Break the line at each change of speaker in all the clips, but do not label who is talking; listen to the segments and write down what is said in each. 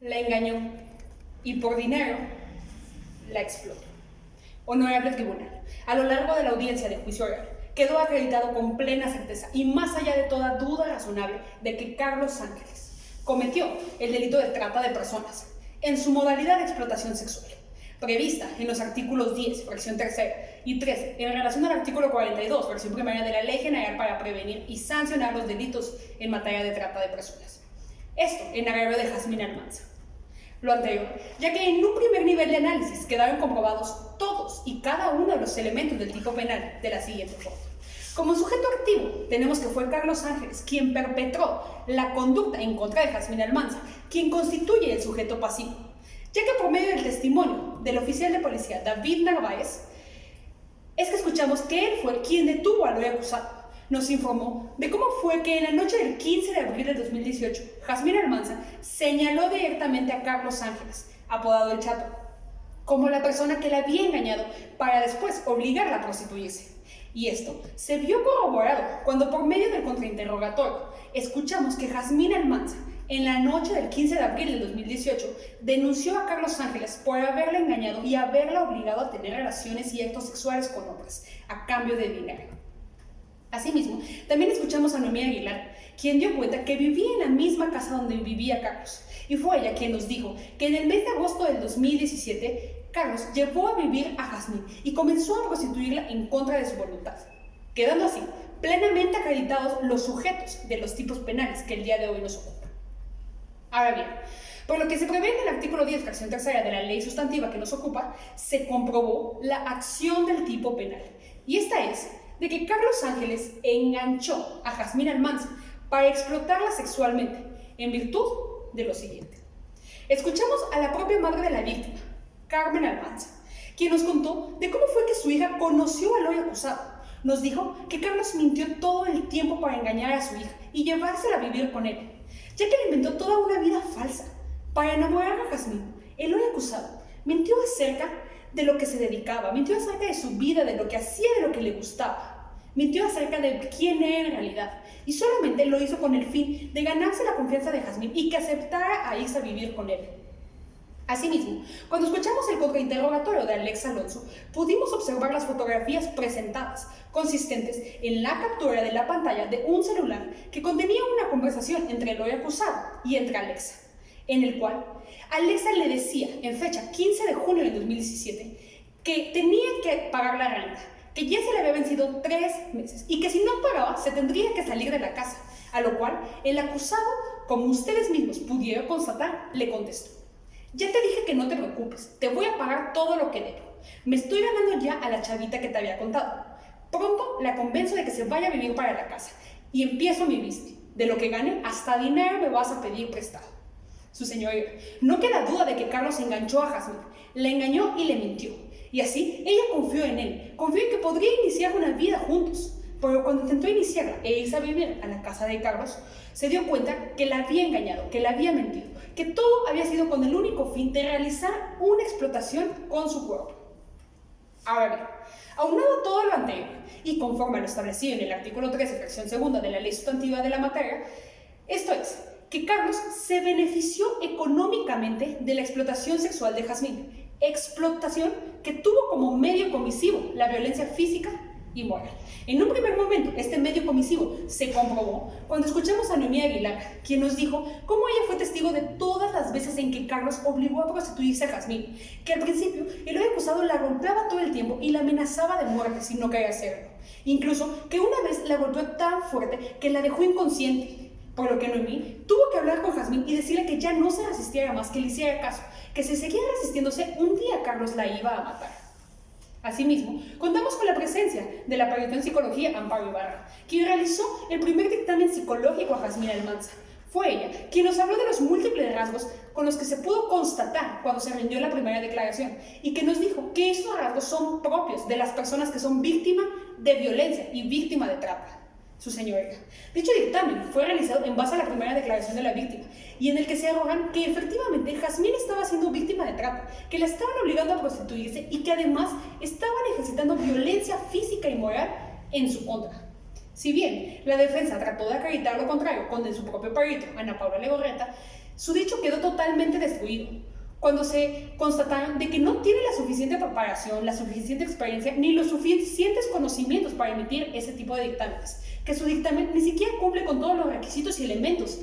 La engañó y por dinero la explotó. Honorable tribunal, a lo largo de la audiencia de juicio oral, quedó acreditado con plena certeza y más allá de toda duda razonable de que Carlos Ángeles cometió el delito de trata de personas en su modalidad de explotación sexual, prevista en los artículos 10, fracción tercera, y 13, en relación al artículo 42, fracción primera de la Ley General para prevenir y sancionar los delitos en materia de trata de personas. Esto en agravio de Jazmín Almanza. Lo anterior, ya que en un primer nivel de análisis quedaron comprobados todos y cada uno de los elementos del tipo penal de la siguiente forma. Como sujeto activo, tenemos que fue Carlos Ángeles quien perpetró la conducta en contra de Jazmín Almanza, quien constituye el sujeto pasivo, ya que por medio del testimonio del oficial de policía David Narváez, es que escuchamos que él fue quien detuvo al hoy acusado. Nos informó de cómo fue que en la noche del 15 de abril de 2018, Jazmín Almanza señaló directamente a Carlos Ángeles, apodado El Chato, como la persona que la había engañado para después obligarla a prostituirse. Y esto se vio corroborado cuando por medio del contrainterrogatorio escuchamos que Jazmín Almanza, en la noche del 15 de abril de 2018, denunció a Carlos Ángeles por haberla engañado y haberla obligado a tener relaciones y actos sexuales con hombres, a cambio de dinero. Asimismo, también escuchamos a Noemí Aguilar, quien dio cuenta que vivía en la misma casa donde vivía Carlos, y fue ella quien nos dijo que en el mes de agosto del 2017, Carlos llevó a vivir a Jazmín y comenzó a prostituirla en contra de su voluntad, quedando así plenamente acreditados los sujetos de los tipos penales que el día de hoy nos ocupan. Ahora bien, por lo que se prevé en el artículo 10, fracción tercera de la ley sustantiva que nos ocupa, se comprobó la acción del tipo penal, y esta es de que Carlos Ángeles enganchó a Jazmín Almanza para explotarla sexualmente, en virtud de lo siguiente. Escuchamos a la propia madre de la víctima, Carmen Almanza, quien nos contó de cómo fue que su hija conoció al hoy acusado. Nos dijo que Carlos mintió todo el tiempo para engañar a su hija y llevársela a vivir con él, ya que le inventó toda una vida falsa para enamorar a Jazmín. El hoy acusado mintió acerca de lo que se dedicaba, mintió acerca de su vida, de lo que hacía, de lo que le gustaba, mintió acerca de quién era en realidad, y solamente lo hizo con el fin de ganarse la confianza de Jazmín y que aceptara a irse a vivir con él. Asimismo, cuando escuchamos el contrainterrogatorio de Alex Alonso, pudimos observar las fotografías presentadas, consistentes en la captura de la pantalla de un celular que contenía una conversación entre el hoy acusado y entre Alexa, en el cual Alexa le decía, en fecha 15 de junio de 2017, que tenía que pagar la renta, que ya se le había vencido 3 meses y que si no pagaba se tendría que salir de la casa, a lo cual el acusado, como ustedes mismos pudieron constatar, le contestó: ya te dije que no te preocupes, te voy a pagar todo lo que debo. Me estoy ganando ya a la chavita que te había contado. Pronto la convenzo de que se vaya a vivir para la casa y empiezo mi business. De lo que gane, hasta dinero me vas a pedir prestado. Su señoría, no queda duda de que Carlos enganchó a Jazmín, la engañó y le mintió. Y así ella confió en él, confió en que podría iniciar una vida juntos. Pero cuando intentó iniciarla e irse a vivir a la casa de Carlos, se dio cuenta que la había engañado, que la había mentido, que todo había sido con el único fin de realizar una explotación con su cuerpo. Ahora bien, aunado todo lo anterior, y conforme a lo establecido en el artículo 13, fracción segunda de la ley sustantiva de la materia, esto es, que Carlos se benefició económicamente de la explotación sexual de Jazmín, explotación que tuvo como medio comisivo la violencia física y moral. En un primer momento, este medio comisivo se comprobó cuando escuchamos a Noemí Aguilar, quien nos dijo cómo ella fue testigo de todas las veces en que Carlos obligó a prostituirse a Jazmín, que al principio el hoy acusado la golpeaba todo el tiempo y la amenazaba de muerte si no quería hacerlo. Incluso que una vez la golpeó tan fuerte que la dejó inconsciente, por lo que Noemí tuvo que hablar con Jazmín y decirle que ya no se resistiera más, que le hiciera caso, que si seguía resistiéndose, un día Carlos la iba a matar. Asimismo, contamos con la presencia de la perito en psicología Amparo Ibarra, quien realizó el primer dictamen psicológico a Jazmín Almanza. Fue ella quien nos habló de los múltiples rasgos con los que se pudo constatar cuando se rindió la primera declaración y que nos dijo que estos rasgos son propios de las personas que son víctimas de violencia y víctimas de trata. Su señoría. Dicho dictamen fue realizado en base a la primera declaración de la víctima y en el que se arrogan que efectivamente Jazmín estaba siendo víctima de trata, que la estaban obligando a prostituirse y que además estaban ejercitando violencia física y moral en su contra. Si bien la defensa trató de acreditar lo contrario con su propio perito, Ana Paula Legorreta, Su dicho quedó totalmente destruido cuando se constataron de que no tiene la suficiente preparación, la suficiente experiencia, ni los suficientes conocimientos para emitir ese tipo de dictámenes, que su dictamen ni siquiera cumple con todos los requisitos y elementos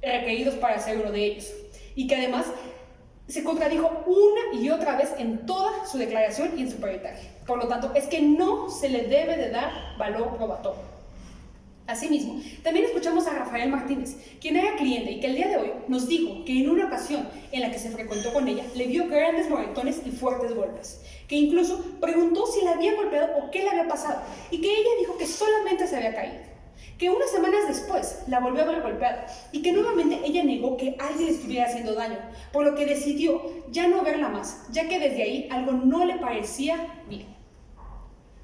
requeridos para hacer uno de ellos, y que además se contradijo una y otra vez en toda su declaración y en su peritaje. Por lo tanto, es que no se le debe de dar valor probatorio. Asimismo, también escuchamos a Rafael Martínez, quien era cliente y que el día de hoy nos dijo que en una ocasión en la que se frecuentó con ella, le vio grandes moretones y fuertes golpes, que incluso preguntó si la había golpeado o qué le había pasado, y que ella dijo que solamente se había caído, que unas semanas después la volvió a ver golpeada y que nuevamente ella negó que alguien le estuviera haciendo daño, por lo que decidió ya no verla más, ya que desde ahí algo no le parecía bien.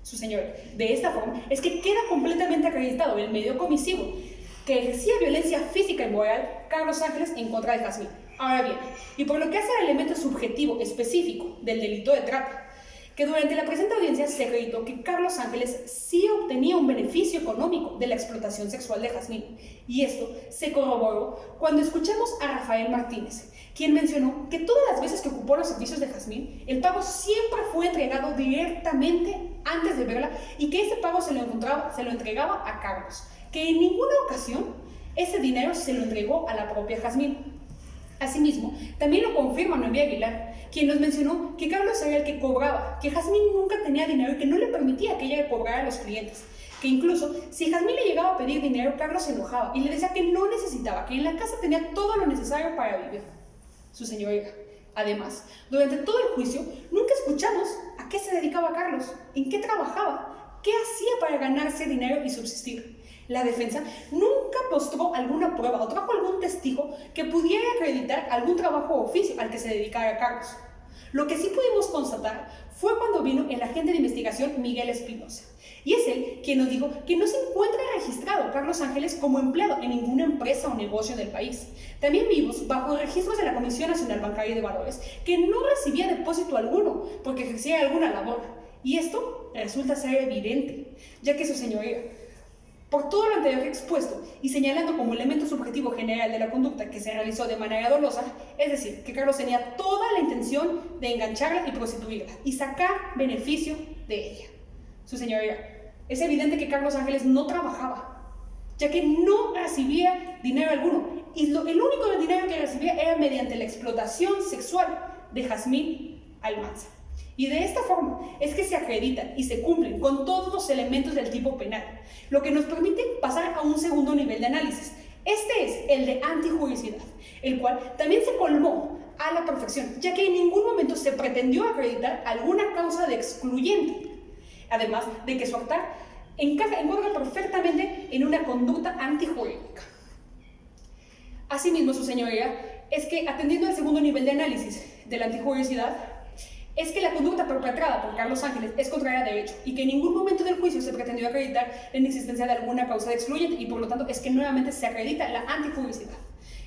Su señoría. De esta forma es que queda completamente acreditado el medio comisivo que ejercía violencia física y moral Carlos Ángeles en contra de Jazmín. Ahora bien, y por lo que hace al elemento subjetivo específico del delito de trata, que durante la presente audiencia se acreditó que Carlos Ángeles sí obtenía un beneficio económico de la explotación sexual de Jazmín, y esto se corroboró cuando escuchamos a Rafael Martínez, quien mencionó que todas las veces que ocupó los servicios de Jazmín, el pago siempre fue entregado directamente antes de verla y que ese pago se lo entregaba a Carlos, que en ninguna ocasión ese dinero se lo entregó a la propia Jazmín. Asimismo, también lo confirma Noemí Aguilar, quien nos mencionó que Carlos era el que cobraba, que Jazmín nunca tenía dinero y que no le permitía que ella le cobrara a los clientes, que incluso si Jazmín le llegaba a pedir dinero, Carlos se enojaba y le decía que no necesitaba, que en la casa tenía todo lo necesario para vivir. Su señoría. Además, durante todo el juicio, nunca escuchamos a qué se dedicaba Carlos, en qué trabajaba, qué hacía para ganarse dinero y subsistir. La defensa nunca mostró alguna prueba o trajo algún testigo que pudiera acreditar algún trabajo o oficio al que se dedicara Carlos. Lo que sí pudimos constatar fue cuando vino el agente de investigación Miguel Espinosa, y es él quien nos dijo que no se encuentra registrado Carlos Ángeles como empleado en ninguna empresa o negocio del país. También vimos, bajo registros de la Comisión Nacional Bancaria y de Valores, que no recibía depósito alguno porque ejercía alguna labor, y esto resulta ser evidente, ya que su señoría, por todo lo anterior expuesto y señalando como elemento subjetivo general de la conducta que se realizó de manera dolosa, es decir, que Carlos tenía toda la intención de engancharla y prostituirla y sacar beneficio de ella. Su señoría, es evidente que Carlos Ángeles no trabajaba, ya que no recibía dinero alguno, y el único dinero que recibía era mediante la explotación sexual de Jazmín Almanza. Y de esta forma es que se acreditan y se cumplen con todos los elementos del tipo penal, lo que nos permite pasar a un segundo nivel de análisis. Este es el de antijuricidad, el cual también se colmó a la perfección, ya que en ningún momento se pretendió acreditar alguna causa de excluyente, además de que su actar encuadra perfectamente en una conducta antijurídica. Asimismo, su señoría, es que atendiendo al segundo nivel de análisis de la antijuricidad, es que la conducta perpetrada por Carlos Ángeles es contraria a derecho y que en ningún momento del juicio se pretendió acreditar la inexistencia de alguna causa de excluyente, y por lo tanto es que nuevamente se acredita la antijuricidad.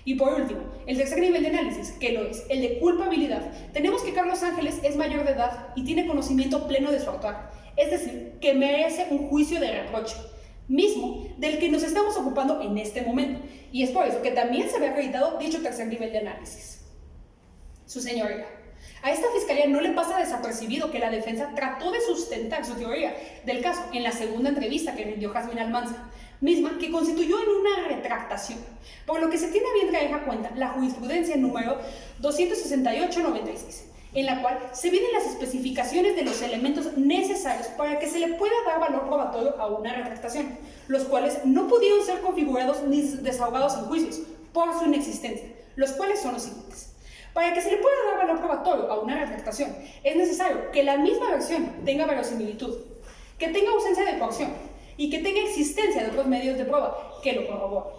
Y por último, el tercer nivel de análisis, que lo es, el de culpabilidad, tenemos que Carlos Ángeles es mayor de edad y tiene conocimiento pleno de su actuar, es decir, que merece un juicio de reproche, mismo del que nos estamos ocupando en este momento, y es por eso que también se ve acreditado dicho tercer nivel de análisis. Su señoría, a esta fiscalía no le pasa desapercibido que la defensa trató de sustentar su teoría del caso en la segunda entrevista que rindió Jazmín Almanza, misma que constituyó en una retractación, por lo que se tiene a bien traer a cuenta la jurisprudencia número 268-96, en la cual se vienen las especificaciones de los elementos necesarios para que se le pueda dar valor probatorio a una retractación, los cuales no pudieron ser configurados ni desahogados en juicios por su inexistencia, los cuales son los siguientes. Para que se le pueda dar valor probatorio a una retractación, es necesario que la misma versión tenga verosimilitud, que tenga ausencia de coacción y que tenga existencia de otros medios de prueba que lo corroboren.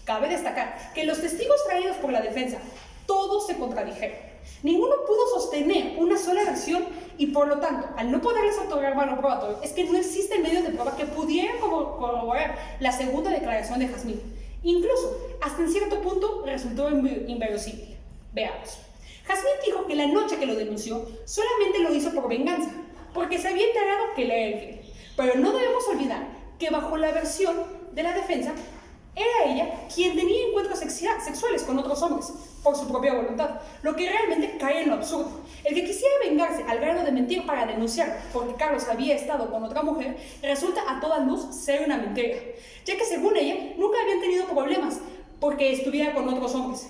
Cabe destacar que los testigos traídos por la defensa, todos se contradijeron. Ninguno pudo sostener una sola versión y, por lo tanto, al no poderles otorgar valor probatorio, es que no existen medios de prueba que pudieran corroborar la segunda declaración de Jazmín. Incluso, hasta en cierto punto, resultó inverosímil. Veamos. Jazmín dijo que la noche que lo denunció solamente lo hizo por venganza, porque se había enterado que él era infiel. Pero no debemos olvidar que bajo la versión de la defensa, Era ella quien tenía encuentros sexuales con otros hombres, por su propia voluntad, lo que realmente cae en lo absurdo. El que quisiera vengarse al grado de mentir para denunciar porque Carlos había estado con otra mujer, resulta a toda luz ser una mentira, ya que según ella, nunca habían tenido problemas porque estuviera con otros hombres.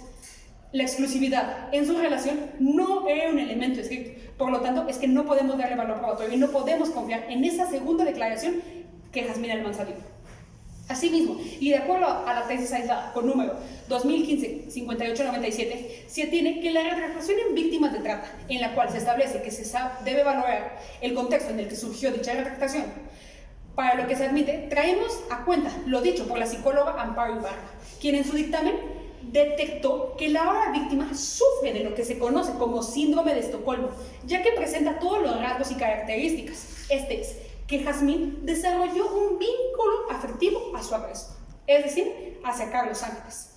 La exclusividad en su relación no era un elemento escrito, por lo tanto es que no podemos darle valor probatorio y no podemos confiar en esa segunda declaración que Jazmín Almanza dio. Asimismo, y de acuerdo a la tesis aislada con número 2015-5897, se atiene que la retractación en víctimas de trata, en la cual se establece que se debe valorar el contexto en el que surgió dicha retractación, para lo que se admite, traemos a cuenta lo dicho por la psicóloga Amparo Ibarra, quien en su dictamen detectó que la ahora víctima sufre de lo que se conoce como síndrome de Estocolmo, ya que presenta todos los rasgos y características. Este es que Jazmín desarrolló un vínculo afectivo a su agresor, es decir, hacia Carlos Ángeles.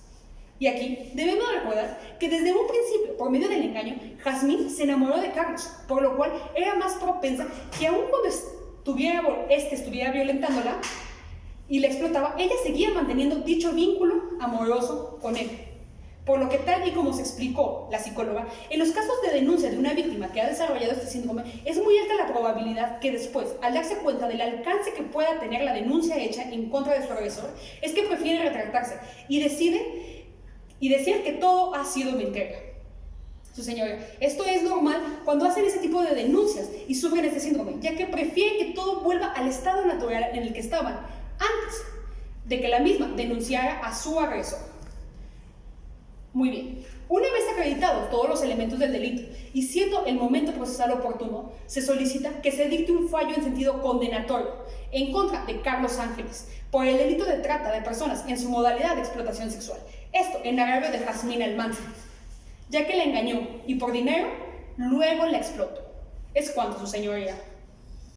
Y aquí debemos recordar que desde un principio, por medio del engaño, Jazmín se enamoró de Carlos, por lo cual era más propensa que aun cuando estuviera violentándola y la explotaba, ella seguía manteniendo dicho vínculo amoroso con él. Por lo que, tal y como se explicó la psicóloga, en los casos de denuncia de una víctima que ha desarrollado este síndrome, es muy alta la probabilidad que después, al darse cuenta del alcance que pueda tener la denuncia hecha en contra de su agresor, es que prefiere retractarse y decir que todo ha sido mentira. Su señoría, esto es normal cuando hacen ese tipo de denuncias y sufren este síndrome, ya que prefieren que todo vuelva al estado natural en el que estaban antes de que la misma denunciara a su agresor. Muy bien, una vez acreditados todos los elementos del delito y siendo el momento procesal oportuno, se solicita que se dicte un fallo en sentido condenatorio en contra de Carlos Ángeles por el delito de trata de personas en su modalidad de explotación sexual. Esto en agravio de Jazmín Almanza, ya que la engañó y por dinero luego la explotó. Es cuanto, su señoría.